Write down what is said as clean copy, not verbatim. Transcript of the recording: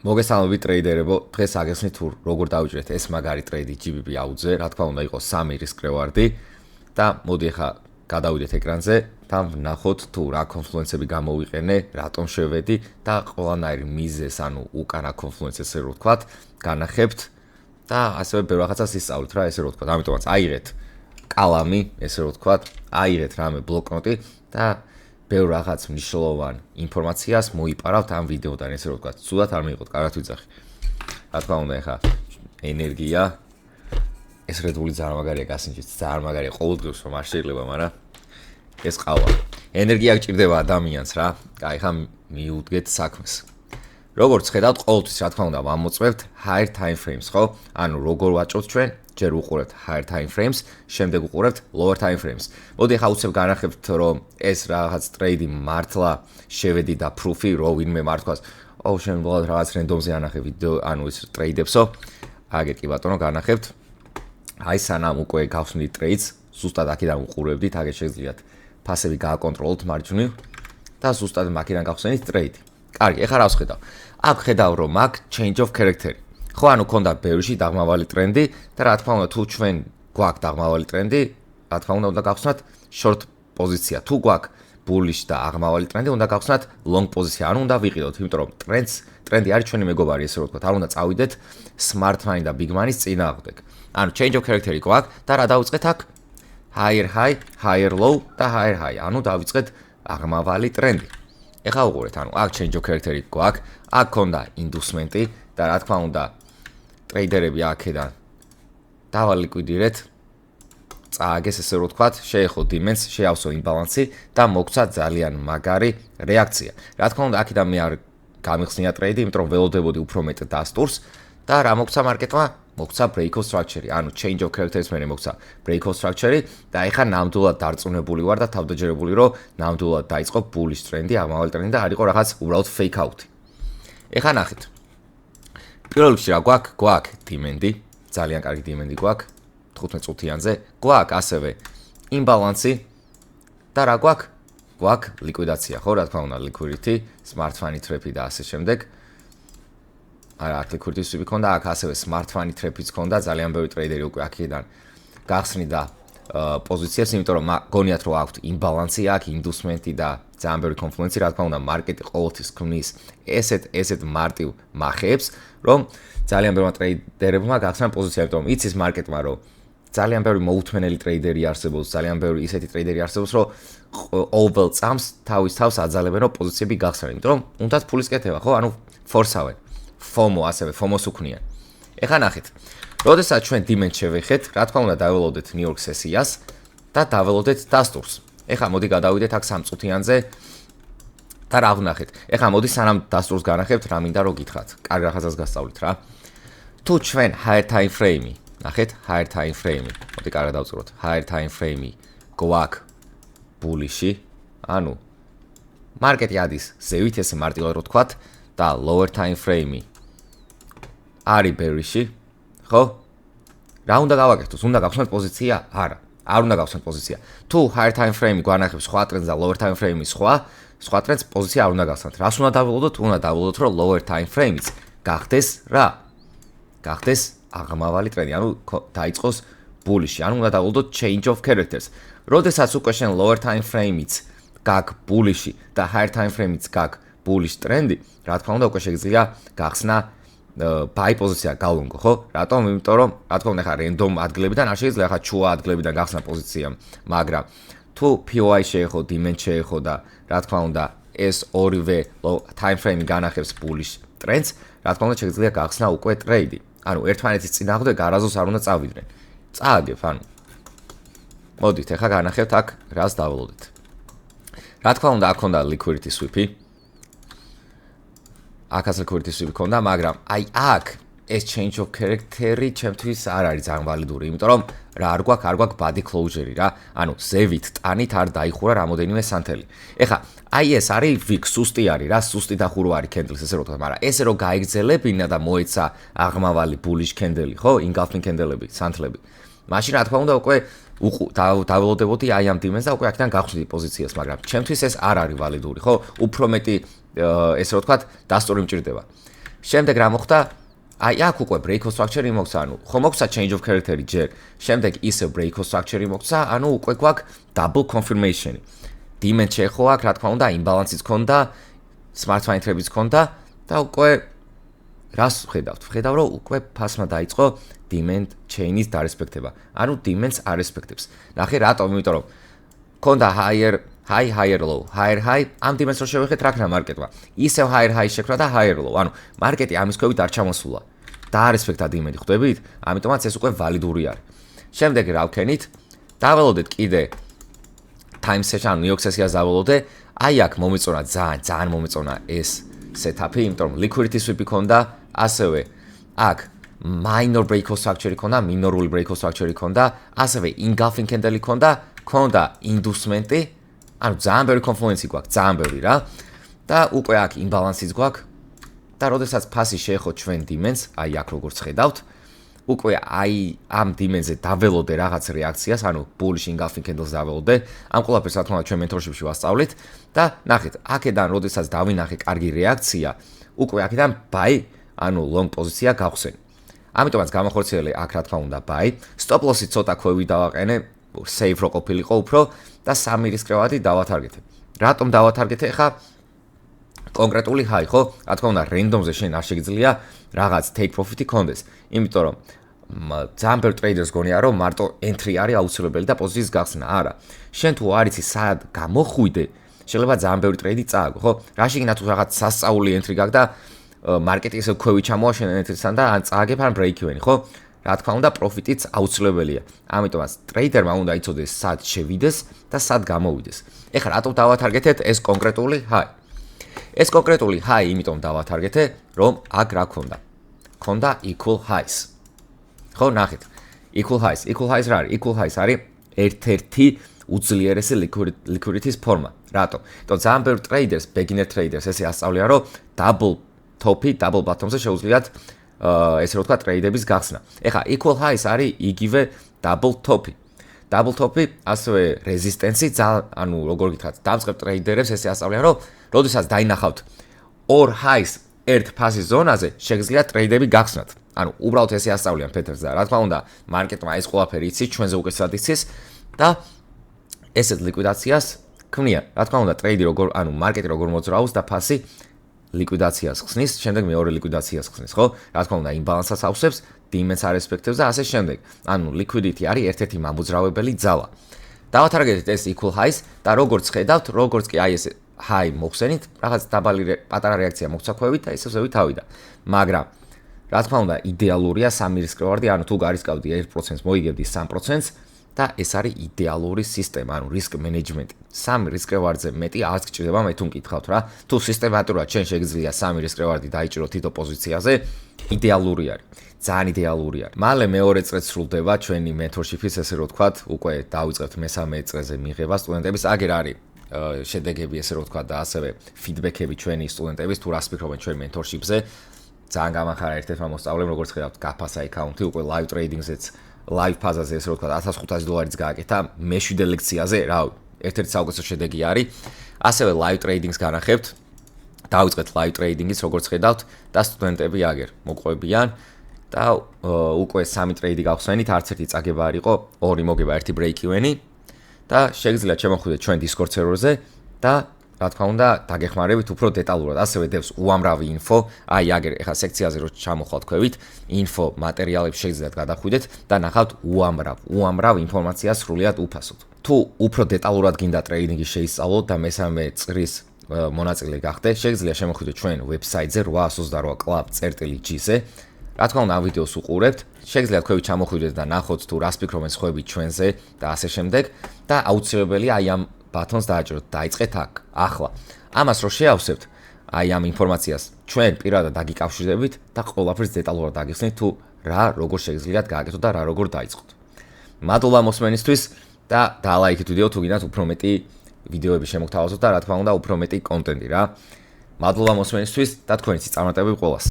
მოგესალმებით ტრეიდერებო, დღეს აგესნით თუ როგორ დავიჭრეთ ეს მაგარი ტრეიდი GBP AUD-ზე, რა თქმა უნდა იყოს 3 რისკრევარდი და მოდი ახლა გადავიდეთ ეკრანზე და ვნახოთ თუ რა კონფლუენსები გამოვიყენე, რატომ შევედი და ყველანაირი მიზეზს, ანუ უკანა კონფლუენსს ესე რომ ვთქვათ, განახებთ და ასევე ბევრ რაღაცას ისწავლეთ რა, ესე რომ ვთქვათ. ამიტომაც აიღეთ კალამი, ესე რომ ვთქვათ, აიღეთ რამე ბლოკნოტი და ბევრ რაღაც მნიშვნელოვან ინფორმაციას მოიპარავთ ამ ვიდეოდან, ესე რომ ვთქვათ. სულად არ მიიღოთ, კარგად ვიძახი. რა თქმა უნდა, ახლა ენერგია ეს რედული ძალიან მაგარია გასინჯით, ძალიან მაგარია ყოველდღიურს რომ არ შეიძლება, მაგრამ ეს ყავა. ენერგია გჭირდება ადამიანს რა. აი, ხა მიუდგეთ საქმეს. როგორც ხედავთ, ყოველთვის რა თქმა უნდა, ვამოწმებთ higher time frames, ხო? ანუ როგორ ვაჭრობთ ჩვენ? ჯერ უყურებთ higher time frames, შემდეგ უყურებთ lower time frames. მოდი ახლა უცებ განახებთ, რომ ეს რაღაც ტრეიდი მართლა შევედი და პრუფი, რომ ვინმე მართვას, ო, შენ ბოლოდ რაღაც რენდომზე ანახე ვიდეო, ანუ ის ტრეიდებსო. აგერ კი ბატონო, განახებთ. აი, სანამ უკვე გავხსნით ტრეიდს, ზუსტად აქედან უყურებდით, აგერ შეგიძლიათ ფასები გააკონტროლოთ მარჯვნივ და ზუსტად აქედან გავხსნით ტრეიდი. კარგი, ეხლა რას ხედავ? აქ ხედავ, რომ აქ change of character. ხო, ანუ ქონდა ბევრში დაღმავალი ტრენდი და რა თქმა უნდა, თუ ჩვენ გვაქვს დაღმავალი ტრენდი, რა თქმა უნდა გავხსნათ short პოზიცია. თუ გვაქვს bullish და აღმავალი ტრენდი, უნდა გავხსნათ long პოზიცია. ანუ უნდა ვიყიდოთ, იმიტომ რომ ტრენდი არის ჩვენი მეგობარი, ესე რომ ვთქვათ. არ უნდა წავიდეთ smart money და big money-ს წინააღმდეგ. ანუ change of character გვაქვს და რა დავიწყეთ აქ? higher high, higher low და higher high. ანუ დავიწყეთ აღმავალი ტრენდი. ეხლა უყურეთ, ანუ აქ change of character გვაქვს, აქ ქონდა ინდუსმენტი და რა თქმა უნდა ტრეიდერები აქედან დავალიკვიდირეთ, წააგეს ესე რომ ვთქვათ, შეეხო დინს, შეავსო იმბალანსი და მოგცა ძალიან მაგარი რეაქცია. რა თქმა უნდა, აქედან მე არ გამიხსნია ტრეიდი, იმიტომ რომ ველოდებოდი უფრო მეტ დასტურს და რა მოგცა მარკეტმა? მოგცა break of structure, ანუ change of characters მე მოგცა break of structure და ეხლა ნამდვილად დარწმუნებული ვარ და თავდაჯერებული, რომ ნამდვილად დაიწყო bullish ტრენდი, აღმავალი ტრენდი და არ იყო რაღაც უბრალოდ fake out-ი. ეხლა ნახეთ. პირველ რიგში რა გვაქვს? გვაქვს დიმენდი, ძალიან კარგი დიმენდი გვაქვს 15 წუთიანზე, გვაქვს ასევე იმბალანსი და რა გვაქვს? გვაქვს ლიკვიდაცია, ხო, რა თქმა უნდა, liquidity, smart money trap-ი და ასე შემდეგ. არა, აქ liquidity swap-ი ქონდა, აქ ასევე smart money trap-იც ქონდა, ძალიან ბევრი ტრეიდერი უკვე აქედან გახსნიდა პოზიციებს, იმიტომ რომ გონიათ რომ აქვთ იმბალანსი აქ, ინდუსმენტი და ძალიან ბევრი კონფლუენსი, რა თქმა უნდა, მარკეტი ყოველთვის ქმნის ესეთ მარტივ მახეებს, რომ ძალიან ბევრი ტრეიდერებმა გახსნა პოზიცია, იმიტომ რომ იცის მარკეტმა, რომ ძალიან ბევრი მოუთმენელი ტრეიდერი არსებობს, ძალიან ბევრი ისეთი ტრეიდერი არსებობს, რომ ყოველ წამს თავის თავს აძალებენ, რომ პოზიციები გახსნან, იმიტომ რომ უნდათ ფულის კეთება, ხო? ანუ ფორსავენ. FOMO ასევე, FOMO-ს უქმნიან. ეხლა ნახეთ. როდესაც ჩვენ დიმენდს შევეხეთ, რა თქმა უნდა, დაველოდეთ New York სესიას და დაველოდეთ დასტურს. ეხლა მოდი გადავიდეთ აქ 3 წუთიანზე და რა ვნახეთ. ეხლა მოდი სანამ დასტურს განახებთ, რა მინდა რომ გითხრათ. კარგ რაღაცას გასწავლით რა. თუ ჩვენ higher time frame-ი, ნახეთ, higher time frame-ი. მოდი კარგად დავწეროთ. higher time frame-ი გვაქვს bullish-ი, ანუ მარკეტი ადის ზევით, ესე მარტივად რო ვთქვათ და lower time frame-ი არის bearish-ი, ხო? რა უნდა გავაკეთოთ? უნდა გავხსნათ პოზიცია? არა, არ უნდა გავხსნათ პოზიცია. თუ higher time frame-ი გვანახებს სხვა ტრენდს და lower time frame-ი სხვა ტრენდს პოზიცია არ უნდა გავხსნათ. რას უნდა დაველოდოთ? უნდა დაველოდოთ, რომ lower time frame-იც გახდეს რა? გახდეს აღმავალი ტრენდი, ანუ დაიწყოს bullish-ი, ანუ უნდა დაველოდოთ change of characters. როდესაც უკვე შენ lower time frame-იც გაქვს bullish-ი და higher time frame-იც გაქვს bullish ტრენდი, რა თქმა უნდა, უკვე შეგიძლია გახსნა buy პოზიცია გალონგო, ხო? რატომ? იმიტომ რომ რა თქმა უნდა, ხა random ადგილებიდან არ შეიძლება ხა ჩუა ადგილებიდან გახსნა პოზიცია, მაგრამ თუ POI შეეხო, demand შეეხო და რა თქმა უნდა, ეს ორივე time frame განახებს bullish ტრენდს, რა თქმა უნდა, შეგიძლია გახსნა უკვე ტრეიდი. ანუ ერთმანეთის წინააღმდეგ არაზოს არ უნდა წავიდნენ. წააგებ, ანუ მოდით, ახლა განახებთ აქ რას დაველოდეთ. რა თქმა უნდა, აქ ქონდა liquidity swap-ი. აქაც liquidity swap-ი ქონდა, მაგრამ აი აქ ეს change of character-ი ჩემთვის არ არის ძალიან ვალიდური, იმიტომ რომ რა არ გვაქვს body closure-ი რა. ანუ ზევით ტანით არ დაიხურა რამოდენიმე სანთელი. ეხლა აი ეს არის ვიქ სუსტი არის რა, სუსტი დახურვა არის candle-ს, ესე რომ ვთქვათ, მაგრამ ესე რომ გაიგრძელებინა და მოეცა აღმავალი bullish candle-ი, ხო? engulfing candle-ები, სანთლები. მაშინ რა თქმა უნდა უკვე დაველოდებოდი აი ამ დიმენს და უკვე აქედან გავხსნით პოზიციას, მაგრამ ჩემთვის ეს არ არის ვალიდური, ხო? უფრო მეტი ესე რომ ვთქვათ, დასტური მჭირდება. შემდეგ რა მოხდა? აი აქ უკვე break of structure-ი მოხდა, ანუ ხომ მოხდა change of character-ი ჯერ. შემდეგ ისევ break of structure-ი მოხდა, ანუ უკვე გვაქვს double confirmation-ი. demand შეეხო აქ, რა თქმა უნდა, imbalance-იც ქონდა, smart financial-იც ქონდა და უკვე რას ვხედავთ? ვხედავ, რომ უკვე ფასმა დაიწყო demand chain-ის დარესპექტება. ანუ demand-ს არესპექტებს. ნახე რატომ? იმიტომ რომ ქონდა higher low, higher high, ამ demand-ს რო შევეხეთ რა ქნა მარკეტმა. ისევ higher high შექმნა და higher low. ანუ მარკეტი ამის ქვევით არ ჩამოსულა. დაარესპექტა demand-ი, ხვდებით? ამიტომაც ეს უკვე ვალიდური არის. შემდეგ რა ვქენით? დაველოდეთ კიდე time session, New York session-ს დაველოდე. აი აქ მომეწონა ძალიან მომეწონა ეს setup-ი, იმიტომ რომ liquidity sweep-ი ქონდა, ასევე აქ minor break of structure-ი ქონდა, minorული break of structure-ი ქონდა, ასევე engulfing candle-ი ქონდა inducement-ი, ანუ ძალიან ბევრი confluence-ი გვაქვს, ძალიან ბევრი რა. და უკვე აქ imbalance-იც გვაქვს. და როდესაც ფასი შეეხო ჩვენ demand-ს, აი აქ როგორც ხედავთ, უკვე აი ამ demand-ზე დაველოდე რაღაც რეაქციას, ანუ bullish engulfing candles დაველოდე. ამ ყველაფერს რა თქმა უნდა ჩვენ mentorship-ში ვასწავლით და ნახეთ, აქედან როდესაც დავინახე კარგი რეაქცია, უკვე აქედან buy, ანუ long პოზიცია გავხსენ. ამიტომაც გამოხორციელე აქ რა თქმა უნდა buy, stop loss-ი ცოტა ქვევი დავაყენე, safe რო ყოფილიყო უფრო და 3 რისკრევადი დავათარგეთე. რატომ დავათარგეთე ხა? კონკრეტული high ხო? რა თქმა უნდა random-ზე შენ არ შეგიძლია რაღაც take profit-ი კონდეს. იმიტომ რომ ძალიან ბევრი ტრეიდერს გონია რომ მარტო entry არის აუცილებელი და პოზიციის გახსნა. არა. შენ თუ არ იცი სად გამოხვიდე, შეიძლება ძალიან ბევრი ტრეიდი წააგო, ხო? რაში გინდა თუ რაღაც სასწაული entry გაქვს და მარკეტი ისე ქვევი ჩამოვა შენ entry-სთან და ან წააგებ ან break even-ი, ხო? რა თქმა უნდა პროფიტიც აუცილებელია. ამიტომაც ტრეიდერმა უნდა იცოდეს სად შევიდეს და სად გამოვიდეს. ეხლა რატომ დავათარგეთეთ ეს კონკრეტული high? ეს კონკრეტული high იმიტომ დავათარგეთე, რომ აქ რა ქონდა? ქონდა equal highs. ხო, ნახეთ. equal highs რა არის? equal highs არის ერთ-ერთი უძლიერესი liquidity-ის ფორმა. რატომ? იმიტომ ძალიან ბევრი ტრეიდერს, beginner traders ესე ასწავლიან, რომ double top-ი, double bottom-ზე შეუძლიათ ესე რომ ვთქვა ტრეიდების გახსნა. ეხლა equal highs არის იგივე double top-ი. Double top-ი, ასევე resistance-ი, ანუ როგორ გითხრათ, დამწყებ ტრეიდერებს ესე ასწავლიან, რომ როდესაც დაინახავთ ორ highs ერთ ფასის ზონაზე, შეგიძლიათ ტრეიდები გახსნათ. ანუ უბრალოდ ესე ასწავლიან pattern-ს და რა თქმა უნდა, მარკეტმა ეს ყველაფერი იცის, ჩვენზე უკეთესად იცის და ესეთ ლიკვიდაციას ქმნიან. რა თქმა უნდა, ტრეიდი როგორ, ანუ მარკეტი როგორ მოძრაობს და ფასი ლიკვიდაციას ხსნის, შემდეგ მეორე ლიკვიდაციას ხსნის, ხო? რა თქმა უნდა, იმბალანსს ავსებს, demand-ს არესპექტებს და ასე შემდეგ. ანუ liquidity არის ერთ-ერთი მამოძრავებელი ძალა. დავათარგეთით ეს equal highs და როგორც ხედავთ, როგორც კი აი ეს high მოხსენით, რაღაც დაბალი პატარა რეაქცია მოხდა ქვევით და ისევ თავიდა. მაგრამ რა თქმა უნდა, იდეალურია 3 რისკრევარდი, ანუ თუ გარისკავდი 1%-ს, მოიგებდი 3%-ს და ეს არის იდეალური სისტემა, ანუ risk management. 3 რისკრევარდზე მეტი არც გჭირდება, მე თუ მკითხავთ რა. თუ სისტემატურად შენ შეგიძლია 3 რისკრევარდი დაიჭირო თითო პოზიციაზე, იდეალური არის. ძალიან იდეალური არის. მალე მეორე წრეც სრულდება ჩვენი mentorship-ის, ესე რომ ვთქვათ, უკვე დავიწყებთ მესამე წრეზე მიღება სტუდენტების, აგერ არის შედეგები, ესე რომ ვთქვათ, და ასევე feedback-ები ჩვენი სტუდენტების, თუ რას ფიქრობენ ჩვენ mentorship-ზე. ძალიან გამახარა ერთ-ერთმა მოსწავლემ, როგორც ხედავთ, გაფასა account-ი, უკვე live trading-ზეც, live ფაზაზე, ესე რომ ვთქვათ, $1500 გააკეთა მე-7 ლექციაზე, რა, ერთ-ერთი საუკეთესო შედეგი არის. ასევე live trading-ს განახებთ. დავიწყეთ live trading-იც, როგორც ხედავთ, და სტუდენტები აგერ მოყვებიან. და უკვე 3 ტრეიდი გავხსენით, არც ერთი წაგება არ იყო, 2 მოგება, 1 break even-ი და შეგიძლიათ შემოხვიდეთ ჩვენ Discord server-ზე და რა თქმა უნდა, დაგეხმარებით უფრო დეტალურად. ასევე დევს უამრავი ინფო, აი აგერ ეხა სექციაზე რო ჩამოხვალთ ქვევით, ინფო მასალებს შეგიძლიათ გადახვიდეთ და ნახავთ უამრავ ინფორმაციას სრულიად უფასოდ. თუ უფრო დეტალურად გინდა ტრეიდინგი შეისწავლოთ და მესამე წრის მონაწილე გახდეთ, შეგიძლიათ შემოხვიდეთ ჩვენ ვებსაიტზე 828club.gr-ზე. რა თქმა უნდა, ამ ვიდეოს უყურებთ, შეგიძლიათ ქვევით ჩამოხვიდეთ და ნახოთ თუ რას ფიქრობენ სხვები ჩვენზე და ასე შემდეგ და აუცილებელია აი ამ ბატონს დააჭიროთ, დაიწყეთ აქ, ახლა. ამას რო შეავსებთ, აი ამ ინფორმაციას ჩვენ პირადად დაგიკავშირდებით და ყველაფერს დეტალურად დაგიხსნით თუ რა როგორ შეგიძლიათ გააკეთოთ და რა როგორ დაიწყოთ. მადლობა მოსმენისთვის და დალაიქეთ ვიდეო თუ გინდათ უფრო მეტი ვიდეოები შემოგთავაზოთ და რა თქმა უნდა უფრო მეტი კონტენტი რა. მადლობა მოსმენისთვის და თქვენი წამატებები ყველას.